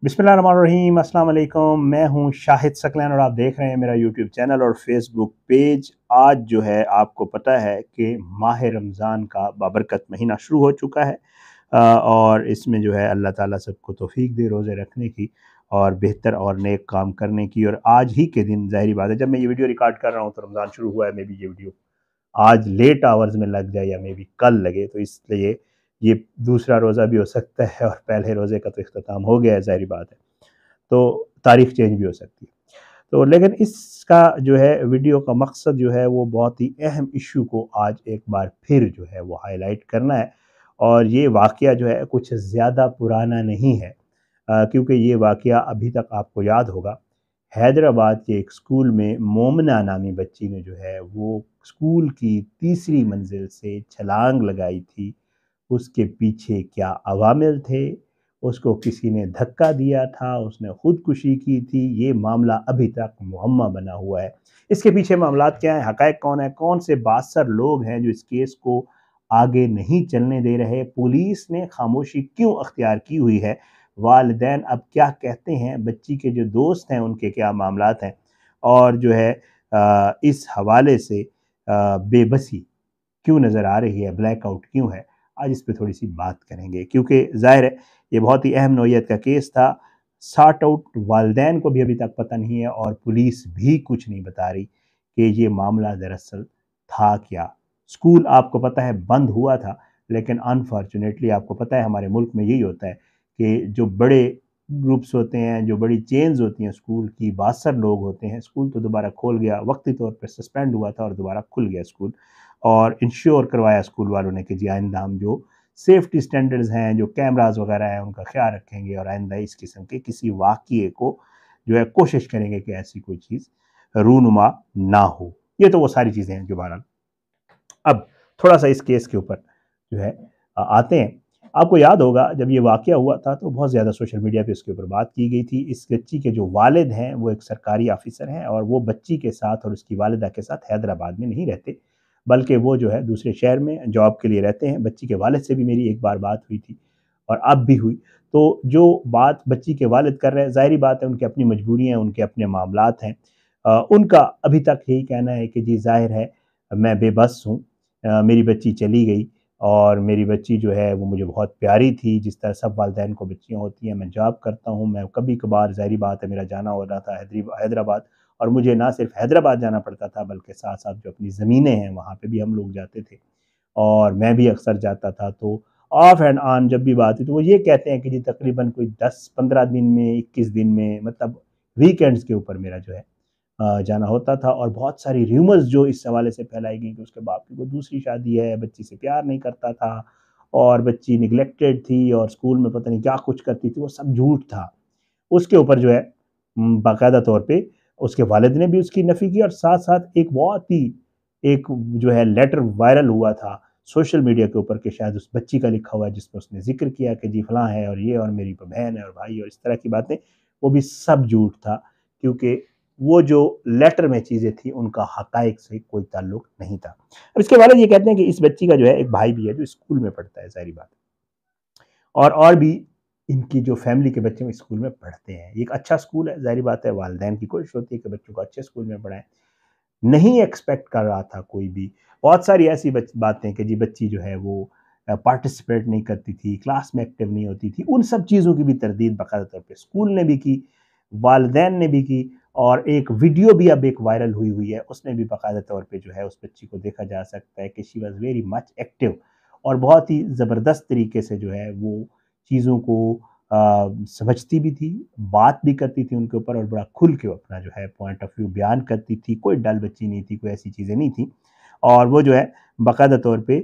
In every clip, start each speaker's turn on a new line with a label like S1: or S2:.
S1: बिस्मिल्लाहिर्रहमानिर्रहीम, अस्सलाम वालेकुम। मैं हूं शाहिद सकलैन और आप देख रहे हैं मेरा यूट्यूब चैनल और फेसबुक पेज। आज जो है आपको पता है कि माह रमज़ान का बाबरकत महीना शुरू हो चुका है और इसमें जो है अल्लाह ताला सबको तौफीक दे रोज़े रखने की और बेहतर और नेक काम करने की। और आज ही के दिन ज़ाहिर बात है जब मैं ये वीडियो रिकॉर्ड कर रहा हूँ तो रमज़ान शुरू हुआ है। मे बी ये वीडियो आज लेट आवर्स में लग जाए या मे बी कल लगे, तो इसलिए ये दूसरा रोज़ा भी हो सकता है और पहले रोज़े का तो इख्तिताम हो गया है, ज़ाहिर बात है। तो तारीख चेंज भी हो सकती है। तो लेकिन इसका जो है वीडियो का मकसद जो है वो बहुत ही अहम इश्यू को आज एक बार फिर जो है वो हाईलाइट करना है। और ये वाक़या जो है कुछ ज़्यादा पुराना नहीं है, क्योंकि ये वाक़या अभी तक आपको याद होगा। हैदराबाद के एक स्कूल में मोमना नामी बच्ची ने जो है वो स्कूल की तीसरी मंजिल से छलांग लगाई थी। उसके पीछे क्या अवामिल थे, उसको किसी ने धक्का दिया था, उसने खुदकुशी की थी, ये मामला अभी तक मुअम्मा बना हुआ है। इसके पीछे मामलात क्या हैं, हक़ाइक़ कौन है, कौन से बासर लोग हैं जो इस केस को आगे नहीं चलने दे रहे, पुलिस ने खामोशी क्यों अख्तियार की हुई है, वालिदैन अब क्या कहते हैं, बच्ची के जो दोस्त हैं उनके क्या मामलात हैं, और जो है इस हवाले से बेबसी क्यों नज़र आ रही है, ब्लैकआउट क्यों है। आज इस पे थोड़ी-सी बात करेंगे क्योंकि ज़ाहिर है ये बहुत ही अहम नौइयत का केस था। सॉर्ट आउट वालिदैन को भी अभी तक पता नहीं है और पुलिस भी कुछ नहीं बता रही कि ये मामला दरअसल था क्या। स्कूल आपको पता है बंद हुआ था, लेकिन अनफॉर्चुनेटली आपको पता है हमारे मुल्क में यही होता है कि जो बड़े ग्रुप्स होते हैं, जो बड़ी चेन्स होती हैं स्कूल की, बासर लोग होते हैं, स्कूल तो दोबारा खोल गया, वक़्ती तौर पे सस्पेंड हुआ था और दोबारा खुल गया स्कूल। और इंश्योर करवाया स्कूल वालों ने कि जी आइंदा हम जो सेफ्टी स्टैंडर्ड्स हैं, जो कैमराज़ वगैरह हैं, उनका ख़्याल रखेंगे और आइंदा इस किस्म के किसी वाक़ये को जो है कोशिश करेंगे कि ऐसी कोई चीज़ रूनुमा ना हो। ये तो वो सारी चीज़ें हैं जो बहरहाल। अब थोड़ा-सा इस केस के ऊपर जो है आते हैं। आपको याद होगा जब ये वाक़या हुआ था तो बहुत ज़्यादा सोशल मीडिया पे इसके ऊपर बात की गई थी। इस बच्ची के जो वालिद हैं वो एक सरकारी ऑफ़िसर हैं और वो बच्ची के साथ और उसकी वालिदा के साथ हैदराबाद में नहीं रहते, बल्कि वो जो है दूसरे शहर में जॉब के लिए रहते हैं। बच्ची के वालिद से भी मेरी एक बार बात हुई थी और अब भी हुई। तो जो बात बच्ची के वालिद कर रहे हैं, ज़ाहिर-सी बात है उनकी अपनी मजबूरियाँ हैं, उनके अपने मामलात हैं। उनका अभी तक यही कहना है कि जी ज़ाहिर है मैं बेबस हूँ, मेरी बच्ची चली गई और मेरी बच्ची जो है वो मुझे बहुत प्यारी थी, जिस तरह सब वालिदैन को बच्चियाँ होती हैं। मैं जॉब करता हूँ, मैं कभी-कभार ज़ाहिर-सी बात है मेरा जाना हो रहा था हैदराबाद, और मुझे ना सिर्फ़ हैदराबाद जाना पड़ता था बल्कि साथ-साथ जो अपनी ज़मीनें हैं वहाँ पे भी हम लोग जाते थे और मैं भी अक्सर जाता था। तो ऑफ एंड ऑन जब भी बात हुई तो वो ये कहते हैं कि जी तकरीबन कोई 10-15 दिन में, 21 दिन में, मतलब वीकेंड्स के ऊपर मेरा जो है जाना होता था। और बहुत सारी र्यूमर्स जो इस हवाले से फैलाई गई कि उसके बाप की कोई दूसरी शादी है, बच्ची से प्यार नहीं करता था और बच्ची निग्लेक्टेड थी और स्कूल में पता नहीं क्या कुछ करती थी, वो सब झूठ था। उसके ऊपर जो है बाकायदा तौर पे उसके वालिद ने भी उसकी नफ़ी की और साथ-साथ एक बहुत ही एक जो है लेटर वायरल हुआ था सोशल मीडिया के ऊपर कि शायद उस बच्ची का लिखा हुआ है, जिसमें उसने ज़िक्र किया कि जी फलाँ है और ये और मेरी बहन है और भाई है और इस तरह की बातें, वो भी सब झूठ था। क्योंकि वो जो लेटर में चीज़ें थी उनका हक़ाइक़ से कोई ताल्लुक नहीं था। अब इसके वालिद ये कहते हैं कि इस बच्ची का जो है एक भाई भी है जो स्कूल में पढ़ता है, ज़ाहिर-सी बात है। और भी इनकी जो फैमिली के बच्चे वो स्कूल में पढ़ते हैं। ये एक अच्छा स्कूल है, ज़ाहिर-सी बात है वालिदैन की कोशिश होती है कि बच्चों को अच्छे स्कूल में पढ़ाएँ। नहीं एक्सपेक्ट कर रहा था कोई भी। बहुत सारी ऐसी बातें कि जी बच्ची जो है वो पार्टिसिपेट नहीं करती थी, क्लास में एक्टिव नहीं होती थी। उन सब चीज़ों की भी तरदीद बाकायदा तौर पे स्कूल ने भी की, वालिदैन ने भी की और एक वीडियो भी अब एक वायरल हुई हुई है, उसमें भी बाकायदा तौर पे जो है उस बच्ची को देखा जा सकता है कि she was very much active और बहुत ही ज़बरदस्त तरीके से जो है वो चीज़ों को समझती भी थी, बात भी करती थी उनके ऊपर और बड़ा खुल के अपना जो है पॉइंट ऑफ व्यू बयान करती थी। कोई डल बच्ची नहीं थी, कोई ऐसी चीज़ें नहीं थी। और वो जो है बाकायदा तौर पे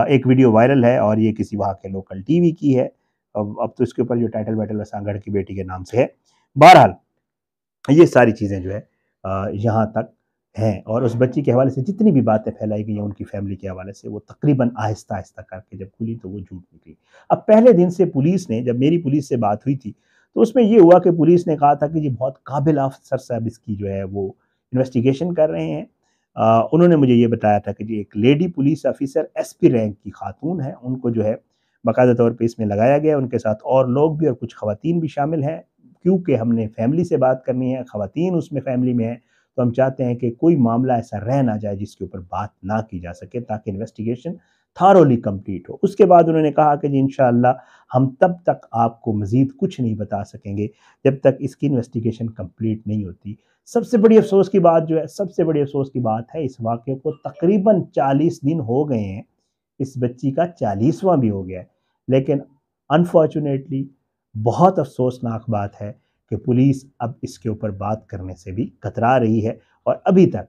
S1: एक वीडियो वायरल है और ये किसी वहाँ के लोकल टीवी की है। अब तो इसके ऊपर जो टाइटल वाइटल है सांगड़ की बेटी के नाम से है। बहरहाल ये सारी चीज़ें जो है यहाँ तक हैं और उस बच्ची के हवाले से जितनी भी बातें फैलाई गई हैं उनकी फैमिली के हवाले से, वो तकरीबन आहिस्ता-आहिस्ता करके जब खुली तो वो झूठ निकली। अब पहले दिन से पुलिस ने, जब मेरी पुलिस से बात हुई थी, तो उसमें ये हुआ कि पुलिस ने कहा था कि ये बहुत काबिल अफ़सर साहब इसकी जो है वो इन्वेस्टिगेशन कर रहे हैं। उन्होंने मुझे ये बताया था कि जी एक lady police officer SP rank की खातून है, उनको जो है बाकायदा तौर पे इसमें लगाया गया है, उनके साथ और लोग भी और कुछ ख़वातीन भी शामिल हैं। क्योंकि हमने फैमिली से बात करनी है, ख़वातीन उसमें फैमिली में हैं, तो हम चाहते हैं कि कोई मामला ऐसा रह ना जाए जिसके ऊपर बात ना की जा सके, ताकि इन्वेस्टिगेशन थारोली कंप्लीट हो। उसके बाद उन्होंने कहा कि जी इंशाअल्लाह हम तब तक आपको मज़ीद कुछ नहीं बता सकेंगे जब तक इसकी इन्वेस्टिगेशन कंप्लीट नहीं होती। सबसे बड़ी अफ़सोस की बात जो है, सबसे बड़ी अफ़सोस की बात है, इस वाक़ये को तकरीबन 40 दिन हो गए हैं, इस बच्ची का 40वां भी हो गया है। लेकिन अनफॉर्चुनेटली बहुत अफ़सोसनाक बात है कि पुलिस अब इसके ऊपर बात करने से भी कतरा रही है, और अभी तक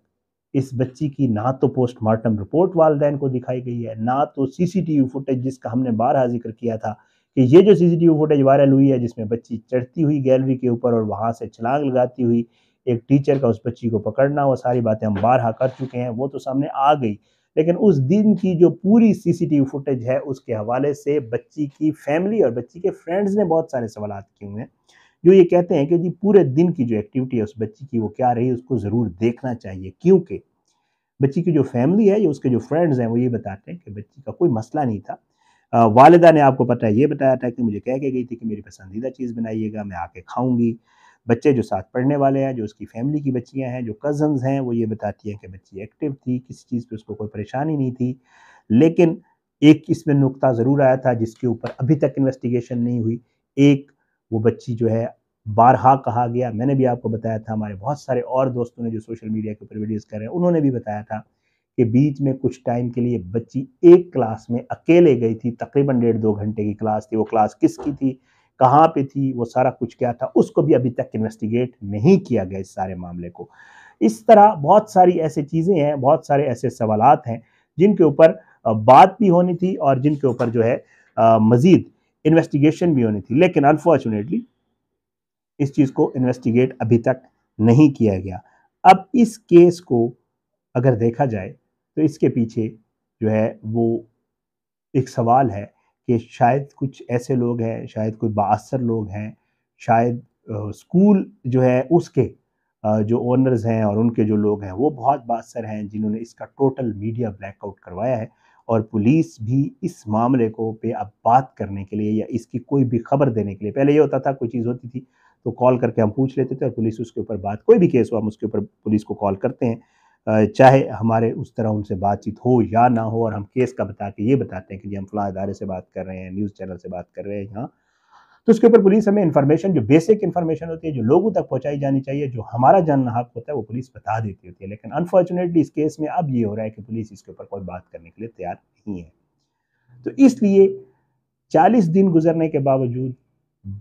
S1: इस बच्ची की ना तो पोस्टमार्टम रिपोर्ट वालिदैन को दिखाई गई है, ना तो सीसीटीवी फुटेज, जिसका हमने बारहा ज़िक्र किया था कि ये जो सीसीटीवी फुटेज वायरल हुई है जिसमें बच्ची चढ़ती हुई गैलरी के ऊपर और वहाँ से छलांग लगाती हुई एक टीचर का उस बच्ची को पकड़ना, वो सारी बातें हम बारहा कर चुके हैं, वो तो सामने आ गई। लेकिन उस दिन की जो पूरी सीसीटीवी फुटेज है उसके हवाले से बच्ची की फैमिली और बच्ची के फ्रेंड्स ने बहुत सारे सवालात किए हुए हैं, जो ये कहते हैं कि जी पूरे दिन की जो एक्टिविटी है उस बच्ची की वो क्या रही, उसको ज़रूर देखना चाहिए। क्योंकि बच्ची की जो फैमिली है या उसके जो फ्रेंड्स हैं वो ये बताते हैं कि बच्ची का कोई मसला नहीं था। वालिदा ने आपको पता है ये बताया था कि मुझे कह के गई थी कि मेरी पसंदीदा चीज़ बनाइएगा, मैं आके खाऊँगी। बच्चे जो साथ पढ़ने वाले हैं, जो उसकी फैमिली की बच्चियाँ हैं, जो कज़िन्स हैं, वो ये बताती हैं कि बच्ची एक्टिव थी, किसी चीज़ पे उसको कोई परेशानी नहीं थी। लेकिन एक इसमें नुक्ता ज़रूर आया था जिसके ऊपर अभी तक इन्वेस्टिगेशन नहीं हुई। एक, वो बच्ची जो है बारहा कहा गया, मैंने भी आपको बताया था, हमारे बहुत सारे और दोस्तों ने जो सोशल मीडिया के ऊपर वीडियोज़ कर रहे हैं, उन्होंने भी बताया था कि बीच में कुछ टाइम के लिए बच्ची एक क्लास में अकेले गई थी, तकरीबन डेढ़ 2 घंटे की क्लास थी। वो क्लास किसकी थी, कहाँ पे थी, वो सारा कुछ क्या था, उसको भी अभी तक इन्वेस्टिगेट नहीं किया गया इस सारे मामले को। इस तरह बहुत सारी ऐसी चीज़ें हैं, बहुत सारे ऐसे सवालात हैं जिनके ऊपर बात भी होनी थी और जिनके ऊपर जो है मज़ीद इन्वेस्टिगेशन भी होनी थी। लेकिन अनफॉर्चुनेटली इस चीज़ को इन्वेस्टिगेट अभी तक नहीं किया गया। अब इस केस को अगर देखा जाए तो इसके पीछे जो है वो एक सवाल है कि शायद कुछ ऐसे लोग हैं, शायद कोई बाअसर लोग हैं, शायद स्कूल जो है उसके जो ओनर्स हैं और उनके जो लोग हैं वो बहुत बाअसर हैं जिन्होंने इसका टोटल मीडिया ब्लैकआउट करवाया है, और पुलिस भी इस मामले को पे अब बात करने के लिए या इसकी कोई भी खबर देने के लिए, पहले ये होता था कोई चीज़ होती थी तो कॉल करके हम पूछ लेते थे और पुलिस उसके ऊपर बात, कोई भी केस हो हम उसके ऊपर पुलिस को कॉल करते हैं, चाहे हमारे उस तरह उनसे बातचीत हो या ना हो, और हम केस का बता के ये बताते हैं कि जी हम फलां इदारे से बात कर रहे हैं, न्यूज़ चैनल से बात कर रहे हैं यहाँ, तो उसके ऊपर पुलिस हमें इन्फॉर्मेशन, जो बेसिक इन्फॉर्मेशन होती है, जो लोगों तक पहुँचाई जानी चाहिए, जो हमारा जानना हक होता है, वो पुलिस बता देती होती है। लेकिन अनफॉर्चुनेटली इस केस में अब ये हो रहा है कि पुलिस इसके ऊपर कोई बात करने के लिए तैयार नहीं है। तो इसलिए 40 दिन गुजरने के बावजूद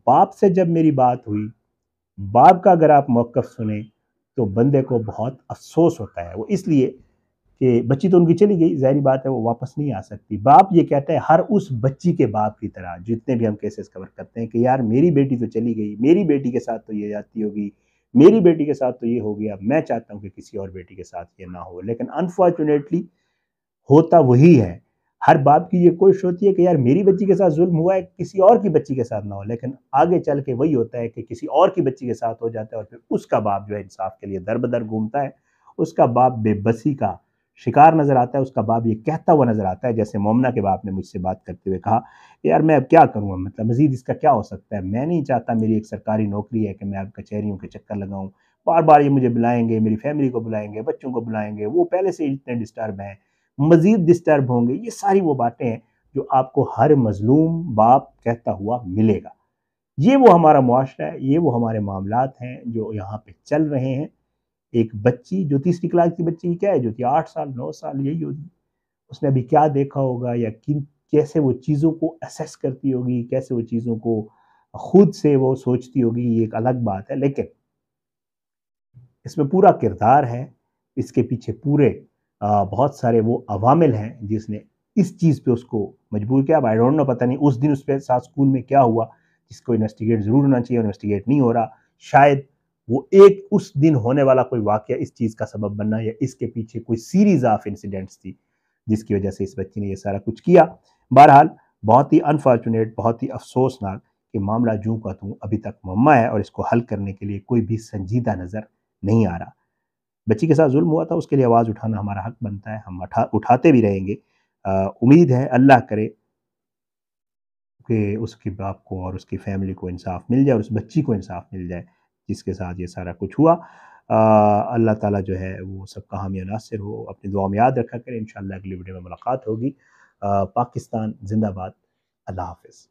S1: बाप से जब मेरी बात हुई, बाप का अगर आप मौक़िफ़ सुने तो बंदे को बहुत अफ़सोस होता है। वो इसलिए कि बच्ची तो उनकी चली गई, ज़ाहिर बात है वो वापस नहीं आ सकती। बाप ये कहता है हर उस बच्ची के बाप की तरह, जितने भी हम केसेस कवर करते हैं, कि यार मेरी बेटी तो चली गई, मेरी बेटी के साथ तो ये ज़्यादती होगी, मेरी बेटी के साथ तो ये हो गया, मैं चाहता हूँ कि किसी और बेटी के साथ ये ना हो। लेकिन अनफॉर्चुनेटली होता वही है। हर बाप की ये कोशिश होती है कि यार मेरी बच्ची के साथ ज़ुल्म हुआ है, किसी और की बच्ची के साथ ना हो, लेकिन आगे चल के वही होता है कि किसी और की बच्ची के साथ हो जाता है और फिर उसका बाप जो है इंसाफ के लिए दर-बदर घूमता है। उसका बाप बेबसी का शिकार नज़र आता है, उसका बाप ये कहता हुआ नज़र आता है, जैसे मोमना के बाप ने मुझसे बात करते हुए कहा, यार मैं अब क्या करूँ, मतलब मज़ीद इसका क्या हो सकता है? मैं नहीं चाहता, मेरी एक सरकारी नौकरी है कि मैं अब कचहरियों के चक्कर लगाऊँ। बार-बार ये मुझे बुलाएँगे, मेरी फैमिली को बुलाएँगे, बच्चों को बुलाएँगे, वो पहले से ही इतने डिस्टर्ब हैं, मज़ीद डिस्टर्ब होंगे। ये सारी वो बातें हैं जो आपको हर मज़लूम बाप कहता हुआ मिलेगा। ये वो हमारा मुआशरा है, ये वो हमारे मामलात हैं जो यहाँ पे चल रहे हैं। एक बच्ची जो तीसरी क्लास की बच्ची की क्या एज होती है, 8 साल 9 साल यही होगी। उसने अभी क्या देखा होगा या किन कैसे वो चीज़ों को असेस करती होगी, कैसे वो चीज़ों को खुद से वो सोचती होगी, ये एक अलग बात है। लेकिन इसमें पूरा किरदार है, इसके पीछे पूरे बहुत सारे वो अवामिल हैं जिसने इस चीज़ पे उसको मजबूर किया। अब आई डोंट नो, पता नहीं उस दिन उसके साथ स्कूल में क्या हुआ जिसको इन्वेस्टिगेट ज़रूर होना चाहिए, इन्वेस्टिगेट नहीं हो रहा। शायद वो एक उस दिन होने वाला कोई वाक़या इस चीज़ का सबब बना, या इसके पीछे कोई सीरीज़ ऑफ इंसिडेंट्स थी जिसकी वजह से इस बच्ची ने ये सारा कुछ किया। बहरहाल बहुत ही अनफॉर्चुनेट, बहुत ही अफ़सोसनाक कि मामला यूँ का त्यों अभी तक मुअम्मा है और इसको हल करने के लिए कोई भी संजीदा नज़र नहीं आ रहा। बच्ची के साथ ज़ुल्म हुआ था, उसके लिए आवाज़ उठाना हमारा हक बनता है, हम उठाते भी रहेंगे। उम्मीद है अल्लाह करे कि उसके बाप को और उसकी फैमिली को इंसाफ मिल जाए और उस बच्ची को इंसाफ मिल जाए जिसके साथ ये सारा कुछ हुआ। अल्लाह ताला जो है वो सबका हामी नासिर हो। अपनी दुआ में याद रखा करें। इंशाअल्लाह अगली वीडियो में मुलाकात होगी। पाकिस्तान जिंदाबाद। अल्लाह हाफ़िज़।